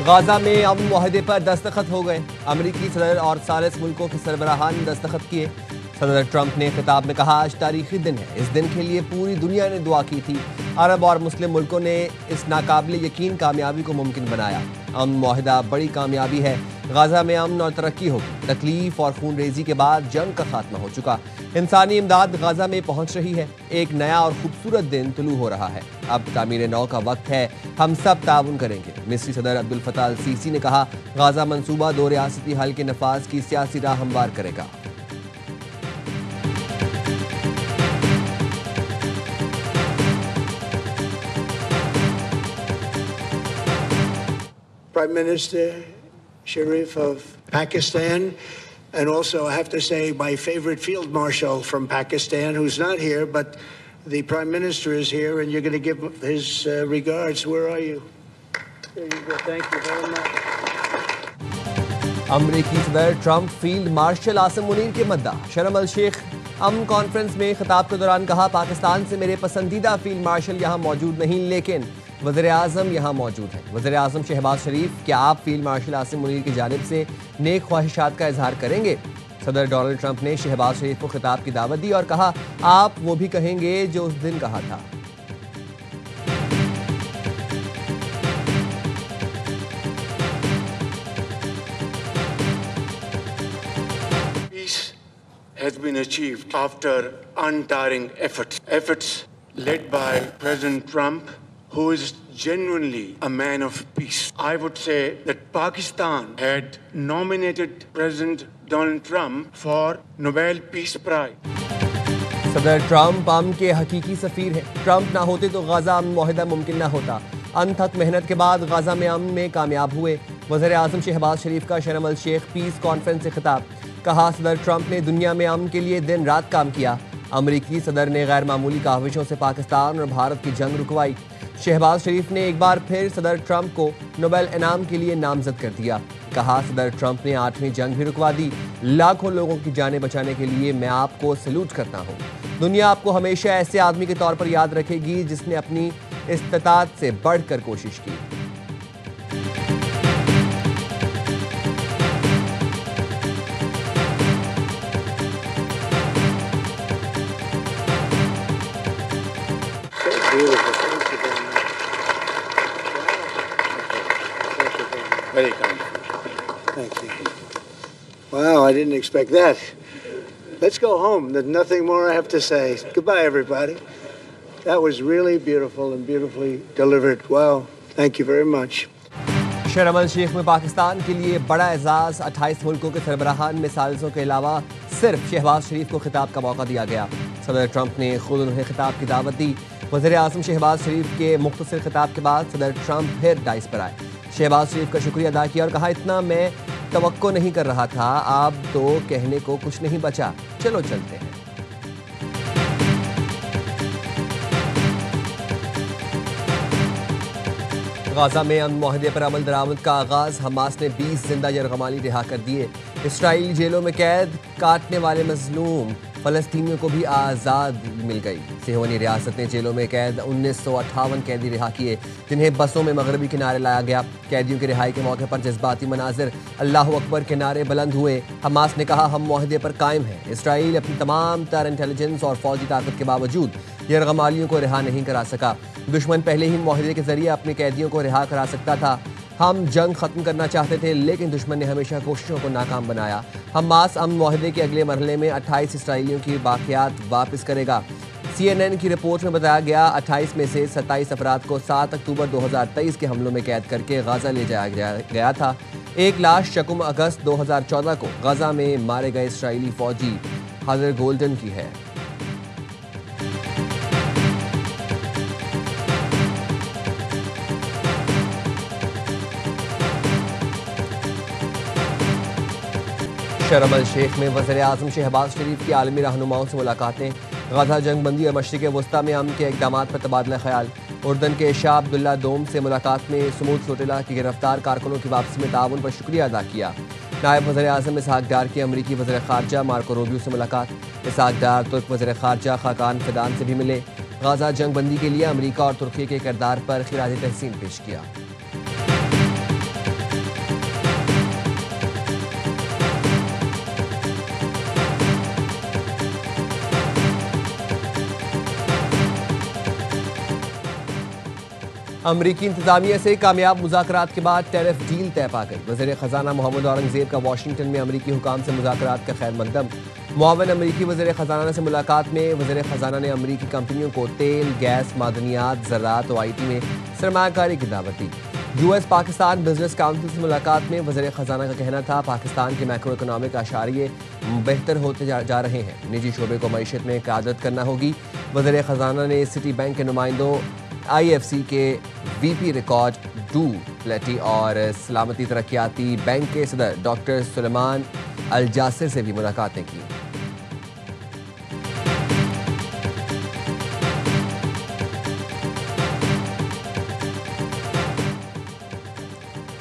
Gaza में अमन मुआहदे पर दस्तखत हो गए। अमरीकी सदर और 40 मुल्कों के सरबराहान ने दस्तखत किए। सदर ट्रंप ने खिताब में कहा, आज तारीखी दिन है। इस दिन के लिए पूरी दुनिया ने दुआ की थी। अरब और मुस्लिम मुल्कों ने इस नाकाबिल यकीन कामयाबी को मुमकिन बनाया। अमन मुआहदा बड़ी कामयाबी है। गाजा में अमन और तरक्की होगी। तकलीफ और खून रेजी के बाद जंग का खात्मा हो चुका। इंसानी इमदाद गाजा में पहुंच रही है। एक नया और खूबसूरत दिन तुलू हो रहा है। अब तामीर नौ का वक्त है। हम सब ताउन करेंगे। मिस्री सदर अब्दुल फताह अल सीसी ने कहा, गाजा मंसूबा 2 रियासती हल के नफाज की सियासी राह हमवार करेगा। Prime Minister Sharif of Pakistan, and also I have to say my favorite field marshal from Pakistan, who's not here, but the Prime Minister is here, and you're going to give his regards. Where are you? There you go. Thank you very much. अमरीकी सदर Trump field marshal Asim Munir के मद्दाह। शर्म अल शेख अमन conference में खिताब के दौरान कहा, पाकिस्तान से मेरे पसंदीदा फील्ड मार्शल यहाँ मौजूद नहीं, लेकिन वज़ीर आज़म यहाँ मौजूद हैं। वज़ीर आज़म शहबाज शरीफ, क्या आप फील्ड मार्शल आसिम मुनीर की जानिब से नेक ख्वाहिशात का इजहार करेंगे? सदर डोनाल्ड ट्रंप ने शहबाज शरीफ को खिताब की दावत दी और कहा, आप वो भी कहेंगे जो उस दिन कहा था। Peace has been achieved after untiring efforts led by President Trump, who is genuinely a man of peace. I would say that Pakistan had nominated President Donald Trump for Nobel Peace Prize. सदर Trump अमन के हकीकी सफीर हैं। Trump ना होते तो Gaza अमन मुआहदा मुमकिन ना होता। अनथक मेहनत के बाद गाजा में अमन में कामयाब हुए। वज़ीर आज़म शहबाज शरीफ का शर्म अल शेख पीस कॉन्फ्रेंस से खिताब। कहा, सदर ट्रंप ने दुनिया में अमन के लिए दिन रात काम किया। अमरीकी सदर ने गैर मामूली काविशों से पाकिस्तान और भारत की जंग रुकवाई। शहबाज शरीफ ने एक बार फिर सदर ट्रंप को नोबेल इनाम के लिए नामजद कर दिया। कहा, सदर ट्रंप ने 8वीं जंग भी रुकवा दी। लाखों लोगों की जानें बचाने के लिए मैं आपको सैल्यूट करता हूँ। दुनिया आपको हमेशा ऐसे आदमी के तौर पर याद रखेगी जिसने अपनी इस्तिताअत से बढ़कर कोशिश की। Very kind. Thank you. Wow, I didn't expect that. Let's go home. There's nothing more I have to say. Goodbye, everybody. That was really beautiful and beautifully delivered. Wow, thank you very much. शर्म अल शेख में पाकिस्तान के लिए बड़ा एजाज। 28 मुल्कों के सरबराहान में सालिसों के अलावा सिर्फ शहबाज शरीफ को खिताब का मौका दिया गया। सदर ट्रंप ने खुद उन्हें खिताब की दावत दी। वज़ीर आज़म शहबाज शरीफ के मुख्तसर खिताब के बाद सदर ट्रंप फिर डाइस पर आए। शहबाज शरीफ का शुक्रिया अदा किया और कहा, इतना मैं तवक्को नहीं कर रहा था। अब तो कहने को कुछ नहीं बचा, चलो चलते हैं। गाजा में अमन मुआहदे पर अमल दरामद का आगाज। हमास ने 20 जिंदा यरगमाली रिहा कर दिए। इसराइली जेलों में कैद काटने वाले मजलूम फलस्तीनियों को भी आज़ाद मिल गई। सिहोनी रियासत ने जेलों में कैद 1958 कैदी रिहा किए, जिन्हें बसों में मगरबी किनारे लाया गया। कैदियों की रिहाई के मौके पर जज्बाती मनाजिर, अल्लाह अकबर के नारे बुलंद हुए। हमास ने कहा, हम मुआहदे पर कायम हैं। इसराइल अपनी तमाम तर इंटेलिजेंस और फौजी ताकत के बावजूद यरगमालियों को रिहा नहीं करा सका। दुश्मन पहले ही मुआहदे के जरिए अपने कैदियों को रिहा करा सकता था। हम जंग खत्म करना चाहते थे, लेकिन दुश्मन ने हमेशा कोशिशों को नाकाम बनाया। हमास अमन मुआहदे के अगले मरहले में 28 इसराइलियों की बाकियात वापस करेगा। CNN की रिपोर्ट में बताया गया, 28 में से 27 अफराद को 7 अक्टूबर 2023 के हमलों में कैद करके गाजा ले जाया गया था। एक लाश शकुम अगस्त 2014 को गाजा में मारे गए इसराइली फौजी हादर गोल्डन की है। शर्म अल शेख में वज़ीर आज़म शहबाज शरीफ की आलमी रहनुमाओं से मुलाकातें। गाजा जंग बंदी और मशरिक़ वस्ता में अमन के इक़दाम पर तबादला ख्याल। उर्दन के शाह अब्दुल्ला दोम से मुलाकात में समूद सोटेला की गिरफ्तार कारकुनों की वापसी में ताउन पर शुक्रिया अदा किया। नायब वज़ीर आज़म इसहाक डार की अमरीकी वज़ीर ख़ारजा मार्को रूबियो से मुलाकात। इसहाक डार तुर्क वज़ीर ख़ारजा खाकान फिदान से भी मिले। गाजा जंग बंदी के लिए अमरीका और तुर्की के किरदार पर खिराज तहसीन पेश किया। अमरीकी इंतजामिया से कामयाब मुज़ाकरात के बाद टैरिफ डील तय पा गई। वज़ीर ख़जाना मोहम्मद औरंगज़ेब का वाशिंगटन में अमरीकी हुकाम से मुज़ाकरात का खैर मकदम। मुआवन अमरीकी वज़ीर ख़जाना से मुलाकात में वज़ीर ख़जाना ने अमरीकी कंपनियों को तेल, गैस, मादनियात, ज़राअत और IT में सरमायाकारी की दावत दी। US पाकिस्तान बिजनेस काउंसिल से मुलाकात में वज़ीर ख़जाना का कहना था पाकिस्तान के मैक्रो इकोनॉमिक आशारिये बेहतर होते जा रहे हैं। निजी शोबे को मईशत में क़यादत करना होगी। वज़ीर ख़जाना ने सिटी बैंक के नुमाइंदों, IFC के VP रिकॉर्ड डू प्लेटी और सलामती तरक्याती बैंक के सदर डॉक्टर सुलेमान अल जासिर से भी मुलाकातें की।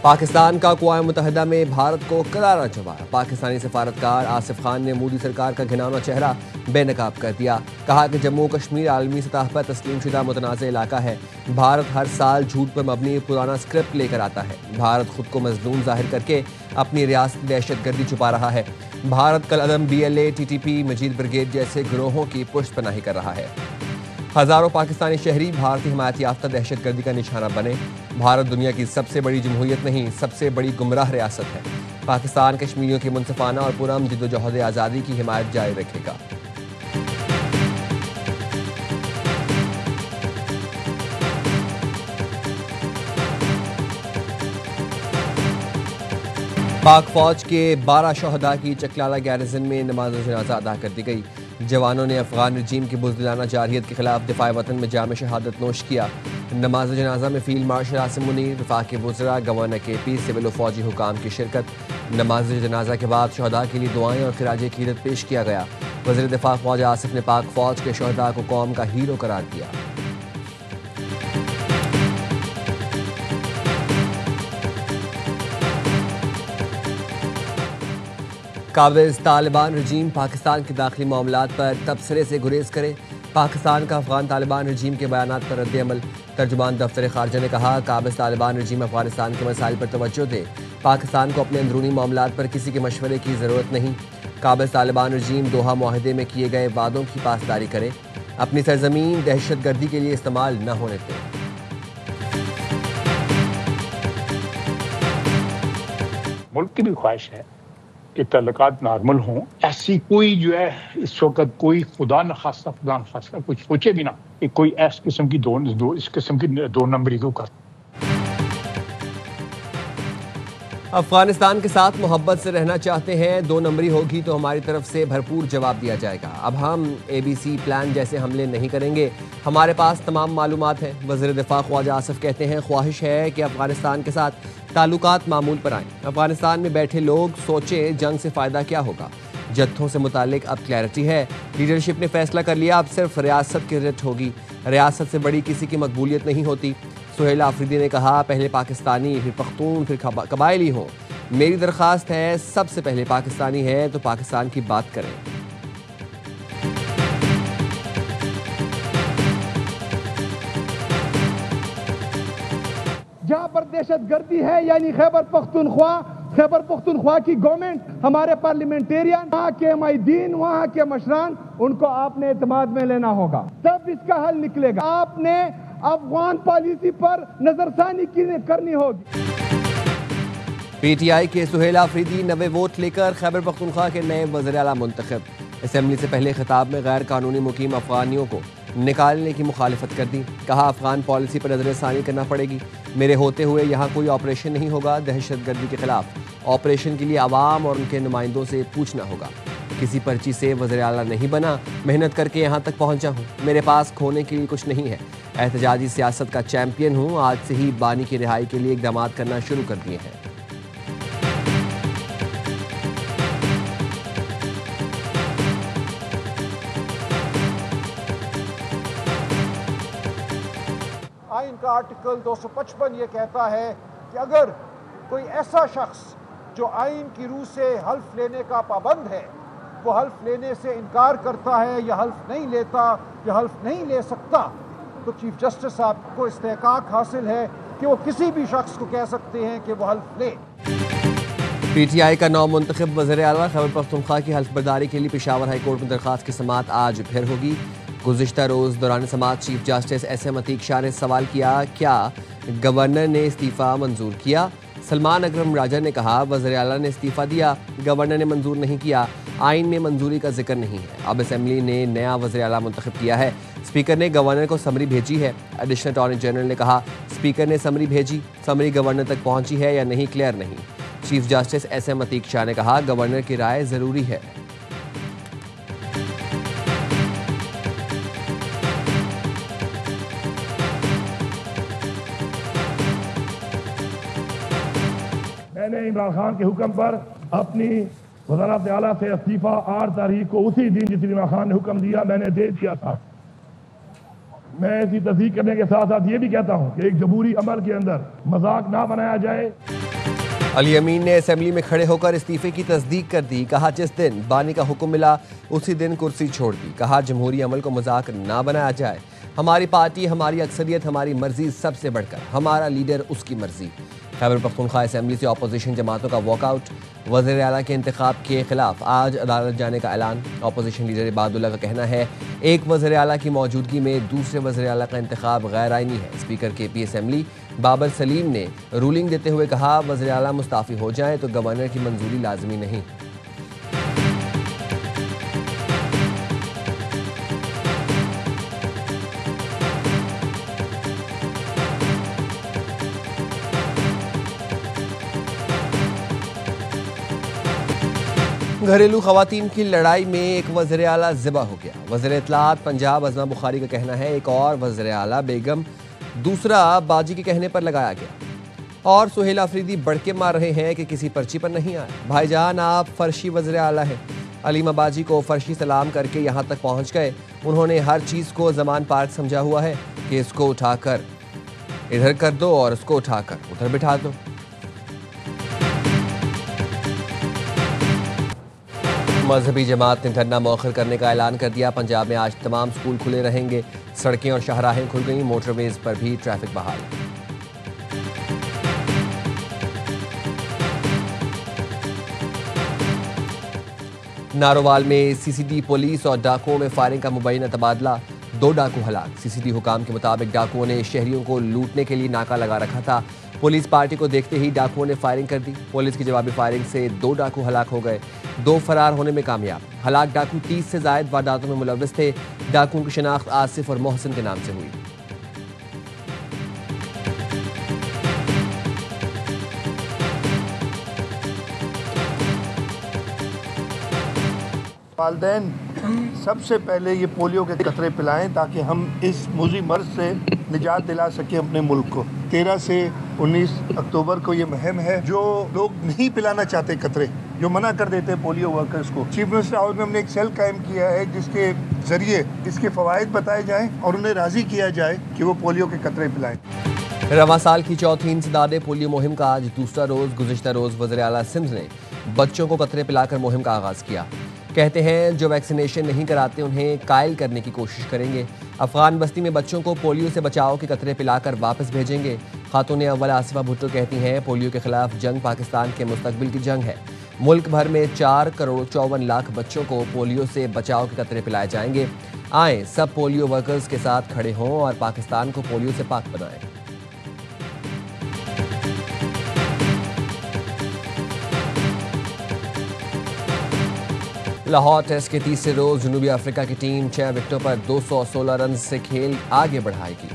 पाकिस्तान का अक़वाम मुत्तहिदा में भारत को करारा जवाब। पाकिस्तानी सफारतकार आसिफ खान ने मोदी सरकार का घिनौना चेहरा बेनकाब कर दिया। कहा कि जम्मू कश्मीर आलमी सतह पर तस्लीम शुदा मुतनाज़ इलाका है। भारत हर साल झूठ पर मबनी पुराना स्क्रिप्ट लेकर आता है। भारत खुद को मजलूम जाहिर करके अपनी रियासती दहशतगर्दी छुपा रहा है। भारत कल अदम BLA, TTP, मजीद ब्रिगेड जैसे गिरोहों की पुष्टपनाही कर रहा है। हज़ारों पाकिस्तानी शहरी भारतीय हिमायत याफ्ता दहशतगर्दी का निशाना बने। भारत दुनिया की सबसे बड़ी जमहूरियत नहीं, सबसे बड़ी गुमराह रियासत है। पाकिस्तान कश्मीरियों की मुनसिफाना और पुरअमन जिद्दोजहद आज़ादी की हिमायत जारी रखेगा। पाक फौज के 12 शहदा की चकलाला गैरिजन में नमाज जनाजा अदा कर दी गई। जवानों ने अफगान रजीम की बुज़दिलाना जारहियत के खिलाफ दिफा वतन में जाम शहादत नोश किया। नमाज जनाजा में फील्ड मार्शल आसिम मुनीर, वफाकी वज़रा, गवर्नर KP, सिविल और फौजी हुकाम की शिरकत। नमाज जनाजा के बाद शहदा के लिए दुआएं और खिराज अकीदत पेश किया गया। वज़ीर दिफा ख्वाजा आसिफ ने पाक फौज के शहदा को कौम का हीरो करार दिया। काबिज़ तालिबान रजीम पाकिस्तान के दाखिली मामलात पर तबसरे से गुरेज करे। पाकिस्तान का अफगान तालिबान रजीम के बयानात पर रद्द-ए-अमल। तर्जुमान दफ्तर खारजा ने कहा काबिज़ तालिबान रजीम अफगानिस्तान के मसाइल पर तवज्जो दे। पाकिस्तान को अपने अंदरूनी मामलात पर किसी के मशवरे की ज़रूरत नहीं। काबिज़ तालिबान रजीम दोहा मुआहदे में किए गए वादों की पासदारी करे। अपनी सरजमीन दहशतगर्दी के लिए इस्तेमाल न होने दें। मुल्क की भी ख्वाहिश है कि तल्लुकात नॉर्मल हों। ऐसी कोई जो है इस वक्त कोई खुदा न खास्ता कुछ सोचे भी ना कि कोई इस किस्म की इस किस्म की दो नंबरी को कर। अफगानिस्तान के साथ मोहब्बत से रहना चाहते हैं, 2 नंबरी होगी तो हमारी तरफ से भरपूर जवाब दिया जाएगा। अब हम ABC प्लान जैसे हमले नहीं करेंगे, हमारे पास तमाम मालूमात है। वज़ीर दिफा ख्वाजा आसिफ कहते हैं ख्वाहिश है कि अफगानिस्तान के साथ ताल्लुकात मामूल पर आएँ। अफगानिस्तान में बैठे लोग सोचें जंग से फ़ायदा क्या होगा। जत्थों से मुतालिक अब क्लैरिटी है। लीडरशिप ने फैसला कर लिया, अब सिर्फ रियासत की रिट होगी। रियासत से बड़ी किसी की मकबूलियत नहीं होती। सुहेल आफरीदी ने कहा पहले पाकिस्तानी, फिर पख्तून, फिर कबायली हो। मेरी दरख्वास्त है सबसे पहले पाकिस्तानी है तो पाकिस्तान की बात करें। जहां पर दहशतगर्दी है यानी खैबर पख्तूनख्वा की गवर्नमेंट, हमारे पार्लियामेंटेरियन, वहाँ के माहिदीन, वहाँ के मशरान, उनको आपने एतमाद में लेना होगा, तब इसका हल निकलेगा। आपने अफगान पॉलिसी पर नजरसानी करनी होगी। PTI के सुहेल आफरीदी 90 वोट लेकर खैबर पख्तूनख्वा के नए वज़ीर आला मुंतखब। असेंबली से पहले खिताब में गैर कानूनी मुकीम अफगानियों को निकालने की मुखालिफत कर दी। कहा अफगान पॉलिसी पर नजरसानी करना पड़ेगी। मेरे होते हुए यहाँ कोई ऑपरेशन नहीं होगा। दहशतगर्दी के खिलाफ ऑपरेशन के लिए आवाम और उनके नुमाइंदों से पूछना होगा। किसी पर्ची से वज़ीर आला नहीं बना, मेहनत करके यहाँ तक पहुँचा हूँ। मेरे पास खोने के लिए कुछ नहीं है। एहतजाजी सियासत का चैम्पियन हूँ। आज से ही बानी की रिहाई के लिए इक़दाम करना शुरू कर दिए हैं। आइन का आर्टिकल 255 ये कहता है कि अगर कोई ऐसा शख्स जो आइन की रूह से हल्फ लेने का पाबंद है, वो हल्फ लेने से इनकार करता है या हल्फ नहीं लेता या हल्फ नहीं ले सकता, तो चीफ जस्टिस साहब को इस्तेहकाक हासिल है कि वो किसी भी शख्स को कह सकते हैं कि वो हल्फ ले। PTI का नौ मुंतखब वज़ीर आला खैबर पख्तूनख्वा की हल्फ बर्दारी के लिए पेशावर हाई कोर्ट में दरख्वास्त की समाअत आज फिर होगी। गुज़िश्ता रोज़ दौरान समात chief justice SM Atiq Shah ने सवाल किया, क्या गवर्नर ने इस्तीफ़ा मंजूर किया? सलमान अकरम राजा ने कहा, वज़ीर आला ने इस्तीफ़ा दिया, गवर्नर ने मंजूर नहीं किया, आइन में मंजूरी का जिक्र नहीं है। अब असेंबली ने नया वज़ीर आला मुंतखब किया है। स्पीकर ने गवर्नर को समरी भेजी है। एडिशनल अटॉर्नी जनरल ने कहा, स्पीकर ने समरी भेजी, समरी गवर्नर तक पहुंची है या नहीं, क्लियर नहीं। Chief justice SM Atiq Shah ने कहा, गवर्नर की राय ज़रूरी है। मैंने इमरान खान के हुक्म पर अपनी वज़ारत आला से इस्तीफा 8 तारीख को उसी दिन जिस इमरान खान ने हुक्म दिया मैंने दे दिया था। मैं इसी तस्दीक करने के साथ साथ ये भी कहता हूँ कि एक जमहूरी अमल के अंदर मजाक ना बनाया जाए। अली अमीन ने असेंबली में खड़े होकर इस्तीफे की तस्दीक कर दी। कहा, जिस दिन बानी का हुक्म मिला उसी दिन कुर्सी छोड़ दी। कहा, जमहूरी अमल को मजाक ना बनाया जाए। हमारी पार्टी, हमारी अक्सरियत, हमारी मर्जी सबसे बढ़कर, हमारा लीडर उसकी मर्जी। खैबर पख्तूनख्वा असेंबली से अपोजिशन जमातों का वॉकआउट। वज़ीर आला के इंतखाब के खिलाफ आज अदालत जाने का ऐलान। अपोजिशन लीडर इबादुल्ला का कहना है, एक वज़ीर आला की मौजूदगी में दूसरे वज़ीर आला का इंतखाब गैर आइनी है। Speaker KP assembly Babar Saleem ने रूलिंग देते हुए कहा, वज़ीर आला मुस्ताफ़ी हो जाएं तो गवर्नर की मंजूरी लाजमी नहीं। घरेलू खवातीन की लड़ाई में एक वज़ीर आला ज़िबा हो गया। वज़ीर इत्तलाआत पंजाब अज़मा बुखारी का कहना है, एक और वज़ीर आला बेगम दूसरा बाजी के कहने पर लगाया गया। और सुहेल अफरीदी बढ़के मार रहे हैं कि किसी पर्ची पर नहीं आए। भाईजान, आप फर्शी वज़ीर आला हैं। अलीमा बाजी को फर्शी सलाम करके यहाँ तक पहुँच गए। उन्होंने हर चीज़ को ज़मान पार्क समझा हुआ है कि इसको उठाकर इधर कर दो और उसको उठाकर उधर बिठा दो। मजहबी जमात ने धरना मौखर करने का ऐलान कर दिया। पंजाब में आज तमाम स्कूल खुले रहेंगे। सड़कें और शाहराहें खुल गई। मोटरवेज पर भी ट्रैफिक बहाल। नारोवाल में CCD पुलिस और डाकुओं में फायरिंग का मुबैना तबादला। 2 डाकू हलाक। CCD हुकाम के मुताबिक डाकुओं ने शहरियों को लूटने के लिए नाका लगा रखा था। पुलिस पार्टी को देखते ही डाकुओं ने फायरिंग कर दी। पुलिस की जवाबी फायरिंग से 2 डाकू हलाक हो गए। 2 फरार होने में कामयाब। हलाक डाकू 30 से जायद वारदातों में मुलव्वस थे। डाकुओं की शिनाख्त आसिफ और मोहसिन के नाम से हुई। वालिदैन सबसे पहले ये पोलियो के कतरे पिलाएं ताकि हम इस मुज़ी मर्ज से निजात दिला सकें अपने मुल्क को। 13 से 19 अक्टूबर को ये मुहिम है। जो लोग नहीं पिलाना चाहते कतरे, जो मना कर देते हैं पोलियो वर्कर्स को, चीफ मिनिस्टर हाउस में हमने एक सेल कायम किया है जिसके जरिए इसके फ़वाइद बताए जाएं और उन्हें राज़ी किया जाए कि वो पोलियो के कतरे पिलाएं। रवां साल की चौथी इंसदादे पोलियो मुहिम का आज दूसरा रोज़। गुज़िश्ता रोज़ वज़ीर आला सिंध ने बच्चों को कतरे पिलाकर मुहिम का आगाज़ किया। कहते हैं, जो वैक्सीनेशन नहीं कराते उन्हें कायल करने की कोशिश करेंगे। अफगान बस्ती में बच्चों को पोलियो से बचाव के कतरे पिलाकर वापस भेजेंगे। खातून अव्वल आसिफा भुट्टो कहती हैं, पोलियो के खिलाफ जंग पाकिस्तान के मुस्तकबिल की जंग है। मुल्क भर में 4,54,00,000 बच्चों को पोलियो से बचाव के कतरे पिलाए जाएंगे। आए सब पोलियो वर्कर्स के साथ खड़े हों और पाकिस्तान को पोलियो से पाक बनाएं। लाहौर टेस्ट के तीसरे रोज जनूबी अफ्रीका की टीम 6 विकेटों पर 216 रन से खेल आगे बढ़ाएगी।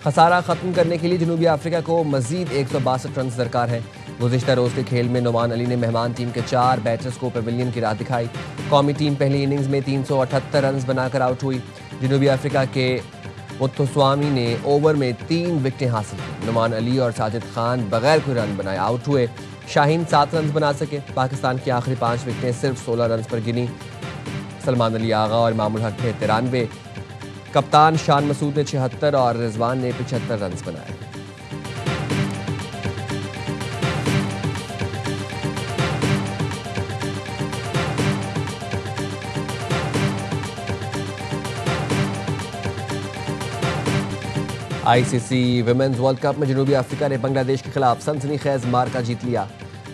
खसारा खत्म करने के लिए जनूबी अफ्रीका को मजीद 162 रन दरकार है। गुज़िश्ता रोज के खेल में नुमान अली ने मेहमान टीम के 4 बैटर्स को पेविलियन की राह दिखाई। कौमी टीम पहली इनिंग्स में 378 रन बनाकर आउट हुई। जनूबी अफ्रीका के मुत्तस्वामी ने ओवर में 3 विकेटें हासिल की। नुमान अली और साजिद खान बगैर कोई रन बनाए आउट हुए। शाहीन 7 रन बना सके। पाकिस्तान की आखिरी 5 विकेटें सिर्फ 16 रन पर गिनी। सलमान अली आगा और इमामुल हक ने 93, कप्तान शान मसूद ने 76 और रिजवान ने 75 रन बनाए। ICC विमेंस वर्ल्ड कप में जनूबी अफ्रीका ने बांग्लादेश के खिलाफ सनसनीखेज मार्का जीत लिया।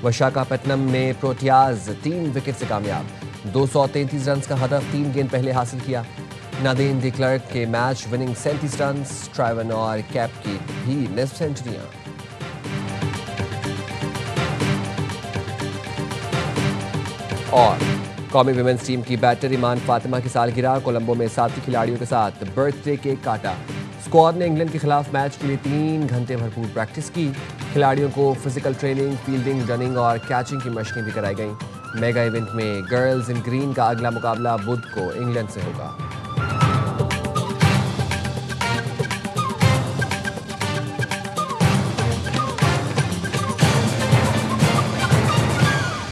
विशाखापट्टनम ने प्रोटियाज 3 विकेट से कामयाब। 233 रन का हदफ 3 गेंद पहले हासिल किया। नादीन डी क्लर्क के मैच विनिंग 37 रन, ट्राइवन और कैप की भी निस्फ सेंचुरियां। और कौमी विमेंस टीम की बैटर ईमान फातिमा की सालगिरह, कोलंबो में साथी खिलाड़ियों के साथ बर्थडे केक काटा। स्क्वाड ने इंग्लैंड के खिलाफ मैच के लिए 3 घंटे भरपूर प्रैक्टिस की। खिलाड़ियों को फिजिकल ट्रेनिंग, फील्डिंग, रनिंग और कैचिंग की मशकें भी कराई गईं। मेगा इवेंट में गर्ल्स इन ग्रीन का अगला मुकाबला बुध को इंग्लैंड से होगा।